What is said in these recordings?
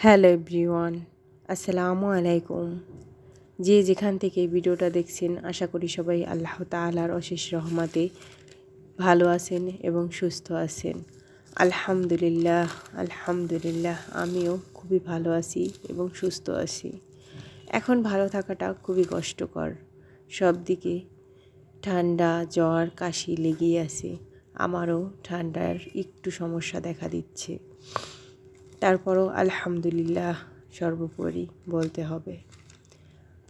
Hello everyone, আসসালামু আলাইকুম। যে যেখান থেকে ভিডিওটা দেখছেন আশা করি সবাই আল্লাহ তাআলার অশেষ রহমতে ভালো আছেন এবং সুস্থ আছেন। আলহামদুলিল্লাহ আলহামদুলিল্লাহ, আমিও খুবই ভালো আছি এবং সুস্থ আছি। এখন ভালো থাকাটা খুবই কষ্টকর, সব দিকে ঠান্ডা জ্বর কাশি লেগেই আছে। আমারও ঠান্ডার একটু সমস্যা দেখা দিচ্ছে, তারপরও আলহামদুলিল্লাহ সর্বোপরি বলতে হবে।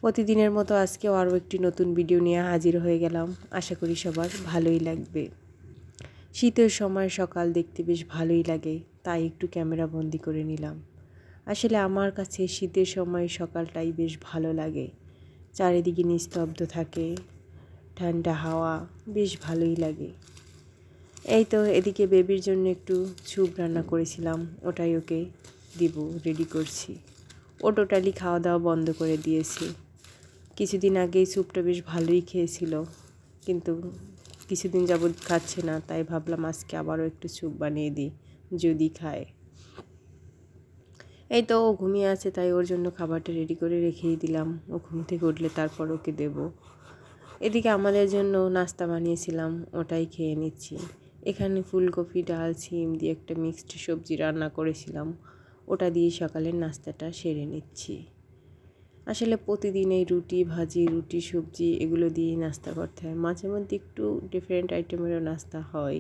প্রতিদিনের মতো আজকেও আরও একটি নতুন ভিডিও নিয়ে হাজির হয়ে গেলাম। আশা করি সবার ভালোই লাগবে। শীতের সময় সকাল দেখতে বেশ ভালোই লাগে, তাই একটু ক্যামেরা বন্দি করে নিলাম। আসলে আমার কাছে শীতের সময় সকালটাই বেশ ভালো লাগে। চারিদিকে নিস্তব্ধ থাকে, ঠান্ডা হাওয়া, বেশ ভালোই লাগে। এই তো এদিকে বেবির জন্য একটু স্যুপ রান্না করেছিলাম, ওটাই ওকে দিব রেডি করছি। ও টোটালি খাওয়া দাওয়া বন্ধ করে দিয়েছে। কিছুদিন আগেই স্যুপটা বেশ ভালোই খেয়েছিল, কিন্তু কিছুদিন যাবৎ খাচ্ছে না, তাই ভাবলাম আজকে আবারও একটু স্যুপ বানিয়ে দিই, যদি খায়। এই তো ও ঘুমিয়ে আছে, তাই ওর জন্য খাবারটা রেডি করে রেখেই দিলাম। ও ঘুম থেকে উঠলে তারপর ওকে দেব। এদিকে আমাদের জন্য নাস্তা বানিয়েছিলাম, ওটাই খেয়ে নিচ্ছি। এখানে ফুলকপি ডাল সিম দিয়ে একটা মিক্সড সবজি রান্না করেছিলাম, ওটা দিয়ে সকালের নাস্তাটা সেরে নিচ্ছি। আসলে প্রতিদিন এই রুটি ভাজি রুটি সবজি এগুলো দিয়েই নাস্তা করতে হয়। মাঝে মধ্যে একটু ডিফারেন্ট আইটেমেরও নাস্তা হয়,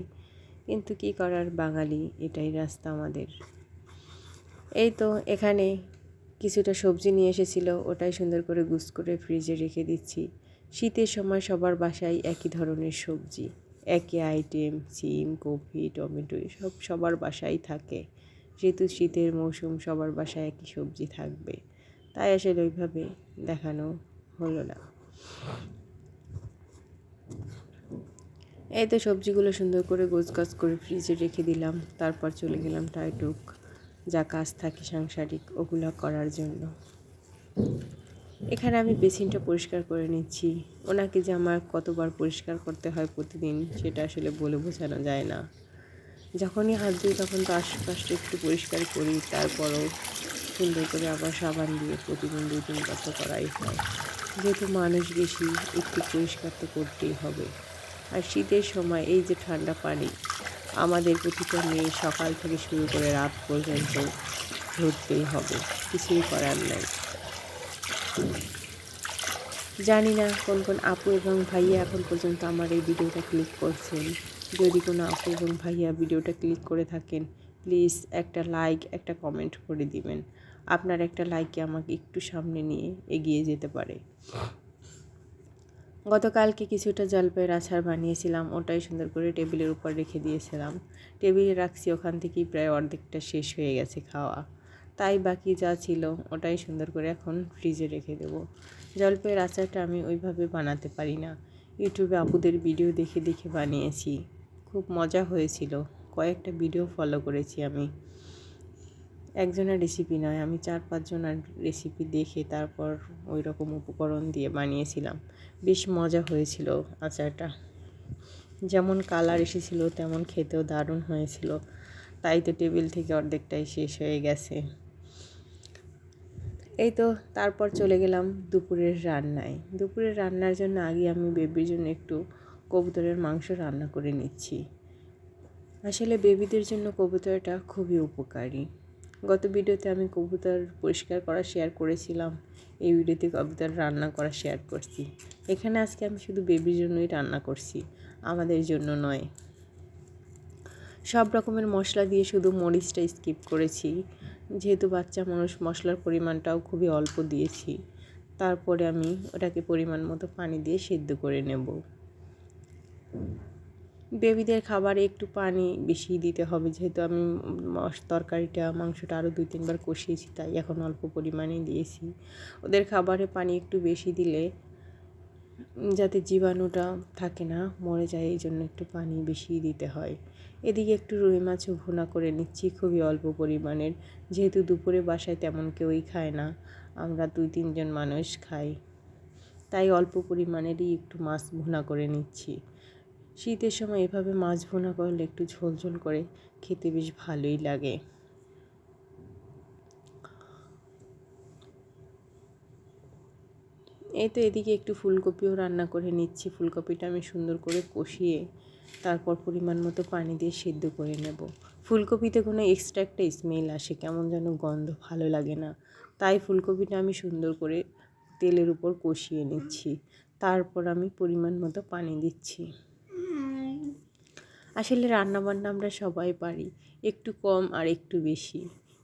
কিন্তু কী করার, বাঙালি এটাই রাস্তা আমাদের। এই তো এখানে কিছুটা সবজি নিয়ে এসেছিলো, ওটাই সুন্দর করে গুছ করে ফ্রিজে রেখে দিচ্ছি। শীতের সময় সবার বাসায় একই ধরনের সবজি, একই আইটেম, সিম কপি টমেটো এসব সবার বাসায় থাকে। যেহেতু শীতের মৌসুম, সবার বাসায় একই সবজি থাকবে, তাই আসলে ওইভাবে দেখানো হলো না। এই তো সবজিগুলো সুন্দর করে গোছগাছ করে ফ্রিজে রেখে দিলাম, তারপর চলে গেলাম টুক যা কাজ থাকে সাংসারিক ওগুলো করার জন্য। এখানে আমি বেসিনটা পরিষ্কার করে নিচ্ছি। ওনাকে যে আমার কতবার পরিষ্কার করতে হয় প্রতিদিন, সেটা আসলে বলে বোঝানো যায় না। যখনই হাত দিই তখন তো আশেপাশটা একটু পরিষ্কার করি, তারপরও সুন্দর করে আবার সাবান দিয়ে প্রতিদিন 2-3 বার তো করাই হয়। যেহেতু মানুষ বেশি, একটু পরিষ্কার তো করতেই হবে। আর শীতের সময় এই যে ঠান্ডা পানি, আমাদের প্রতিটা মেয়ে সকাল থেকে শুরু করে রাত পর্যন্ত ধরতেই হবে, কিছুই করার নাই। জানি না কোন কোন আপু এবং ভাইয়া এখন পর্যন্ত আমার এই ভিডিওটা ক্লিক করছেন। যদি কোনো আপু এবং ভাইয়া ভিডিওটা ক্লিক করে থাকেন, প্লিজ একটা লাইক একটা কমেন্ট করে দিবেন। আপনার একটা লাইকে আমাকে একটু সামনে নিয়ে এগিয়ে যেতে পারে। গতকালকে কিছুটা জলপাইয়ের আচার বানিয়েছিলাম, ওটাই সুন্দর করে টেবিলের উপর রেখে দিয়েছিলাম। টেবিলে রাখছি, ওখান থেকেই প্রায় অর্ধেকটা শেষ হয়ে গেছে খাওয়া, তাই বাকি যা ছিল ওটাই সুন্দর করে এখন ফ্রিজে রেখে দেবো। জলপাইয়ের আচারটা আমি ওইভাবে বানাতে পারি না, ইউটিউবে আপুদের ভিডিও দেখে দেখে বানিয়েছি, খুব মজা হয়েছিল। কয়েকটা ভিডিও ফলো করেছি আমি, একজনের রেসিপি নয়, আমি 4-5 জনের রেসিপি দেখে তারপর ওই রকম উপকরণ দিয়ে বানিয়েছিলাম। বেশ মজা হয়েছিল আচারটা, যেমন কালার এসেছিলো তেমন খেতেও দারুণ হয়েছিল। তাই তো টেবিল থেকে অর্ধেকটাই শেষ হয়ে গেছে। এই তো তারপর চলে গেলাম দুপুরের রান্নায়। দুপুরের রান্নার জন্য আগে আমি বেবির জন্য একটু কবুতরের মাংস রান্না করে নিচ্ছি। আসলে বেবিদের জন্য কবুতরটা খুবই উপকারী। গত ভিডিওতে আমি কবুতর পরিষ্কার করা শেয়ার করেছিলাম, এই ভিডিওতে কবুতর রান্না করা শেয়ার করছি। এখানে আজকে আমি শুধু বেবির জন্যই রান্না করছি, আমাদের জন্য নয়। সব রকমের মশলা দিয়ে শুধু মরিচটা স্কিপ করেছি, যেহেতু বাচ্চা মানুষ মশলার পরিমাণটাও খুবই অল্প দিয়েছি। তারপরে আমি ওটাকে পরিমাণ মতো পানি দিয়ে সেদ্ধ করে নেব। বেবিদের খাবারে একটু পানি বেশি দিতে হবে, যেহেতু আমি তরকারিটা মাংসটা আরও 2-3 বার কষিয়েছি, তাই এখন অল্প পরিমাণে দিয়েছি। ওদের খাবারে পানি একটু বেশি দিলে যাতে জীবাণুটা থাকে না, মরে যায়, এই জন্য একটু পানি বেশি দিতে হয়। এদিকে একটু রুই মাছও ভুনা করে নিচ্ছি, খুবই অল্প পরিমাণের, যেহেতু দুপুরে বাসায় তেমন কেউই খায় না, আমরা 2-3 জন মানুষ খাই, তাই অল্প পরিমাণেরই একটু মাছ ভুনা করে নিচ্ছি। শীতের সময় এভাবে মাছ ভুনা করলে একটু ঝোল ঝোল করে খেতে বেশ ভালোই লাগে। এই তো এদিকে একটু ফুলকপিও রান্না করে নিচ্ছি। ফুলকপিটা আমি সুন্দর করে কষিয়ে তারপর পরিমাণ মতো পানি দিয়ে সিদ্ধ করে নেব। ফুলকপিতে কোনো এক্সট্রা একটা স্মেল আসে, কেমন যেন গন্ধ, ভালো লাগে না। তাই ফুলকপিটা আমি সুন্দর করে তেলের উপর কষিয়ে নিচ্ছি। তারপর আমি পরিমাণ মতো পানি দিচ্ছি। আসলে রান্নাবান্না আমরা সবাই পারি, একটু কম আর একটু বেশি।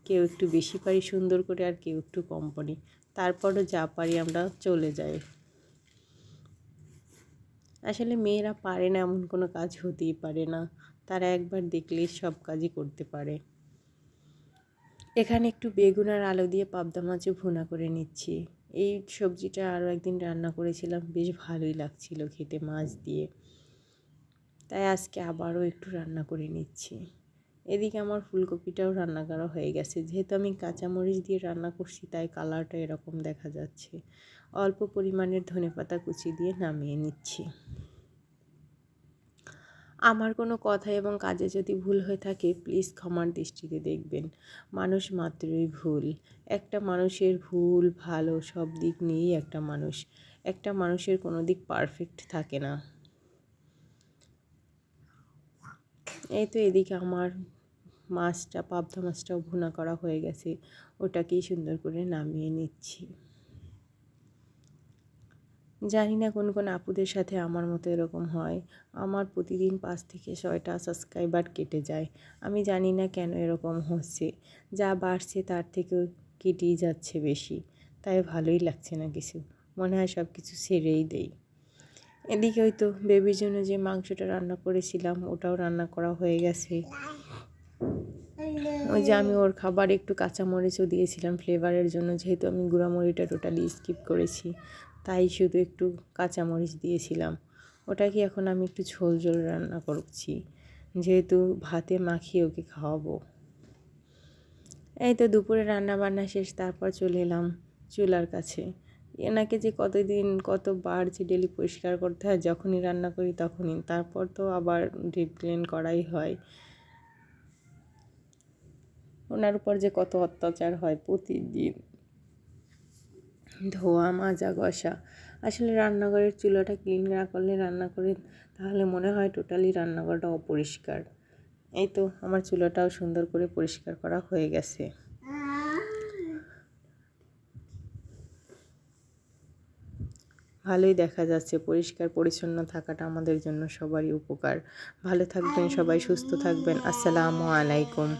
কেউ একটু বেশি পারি সুন্দর করে, আর কেউ একটু কম পারি। তারপরও যা পারি আমরা চলে যাই। আসলে মেয়েরা পারে না এমন কোনো কাজ হতেই পারে না, তারা একবার দেখলেই সব কাজই করতে পারে। এখানে একটু বেগুন আর আলু দিয়ে পাবদা মাছও ভুনা করে নিচ্ছি। এই সবজিটা আরও একদিন রান্না করেছিলাম, বেশ ভালোই লাগছিল খেতে মাছ দিয়ে, তাই আজকে আবারও একটু রান্না করে নিচ্ছি। এদিকে আমার ফুলকপিটাও রান্না করা হয়ে গেছে। যেহেতু আমি কাঁচামরিচ দিয়ে রান্না করছি তাই কালারটা এরকম দেখা যাচ্ছে। অল্প পরিমাণের ধনেপাতা কুচি দিয়ে নামিয়ে নিচ্ছি। আমার কোনো কথা এবং কাজে যদি ভুল হয়ে থাকে প্লিজ ক্ষমার দৃষ্টিতে দেখবেন। মানুষ মাত্রই ভুল। একটা মানুষের ভুল ভালো সব দিক নিয়েই একটা মানুষের কোনো দিক পারফেক্ট থাকে না। এই তো এদিকে আমার পাবদা মাছটাও ভুনা করা হয়ে গেছে, ওটাকেই সুন্দর করে নামিয়ে নিচ্ছি। জানি না কোন কোন আপুদের সাথে আমার মতো এরকম হয়। আমার প্রতিদিন 5 থেকে 6টা সাবস্ক্রাইবার কেটে যায়। আমি জানি না কেন এরকম হচ্ছে, যা বাড়ছে তার থেকেও কেটেই যাচ্ছে বেশি। তাই ভালোই লাগছে না কিছু, মনে হয় সব কিছু ছেড়েই দেই। এদিকে ওই তো বেবির জন্য যে মাংসটা রান্না করেছিলাম ওটাও রান্না করা হয়ে গেছে। ওই যে আমি ওর খাবার একটু কাঁচামরিচও দিয়েছিলাম ফ্লেভারের জন্য, যেহেতু আমি গুঁড়ামরিচটা টোটালি স্কিপ করেছি তাই শুধু একটু কাঁচামরিচ দিয়েছিলাম। ওটাকে এখন আমি একটু ঝোল ঝোল রান্না করছি, যেহেতু ভাতে মাখিয়ে ওকে খাওয়াবো। এই তো দুপুরে রান্না বান্না শেষ, তারপর চলে এলাম চুলার কাছে। এনাকে যে কতবার যে ডেলি পরিষ্কার করতে হয়, যখনই রান্না করি তখনই, তারপর তো আবার ডিপ ক্লিন করাই হয়। ওনার উপর যে কত অত্যাচার হয় প্রতিদিন, ধোয়া মাজা ঘষা। আসলে রান্নাঘরের চুলাটা ক্লিন না করলে রান্না করে তাহলে মনে হয় টোটালি রান্নাঘরটা অপরিষ্কার। এই তো আমার চুলাটাও সুন্দর করে পরিষ্কার করা হয়ে গেছে। ভালোই দেখা যাচ্ছে, পরিষ্কার পরিচ্ছন্ন থাকাটা আমাদের জন্য সবারই উপকার। ভালো থাকবেন সবাই, সুস্থ থাকবেন। আসসালামু আলাইকুম।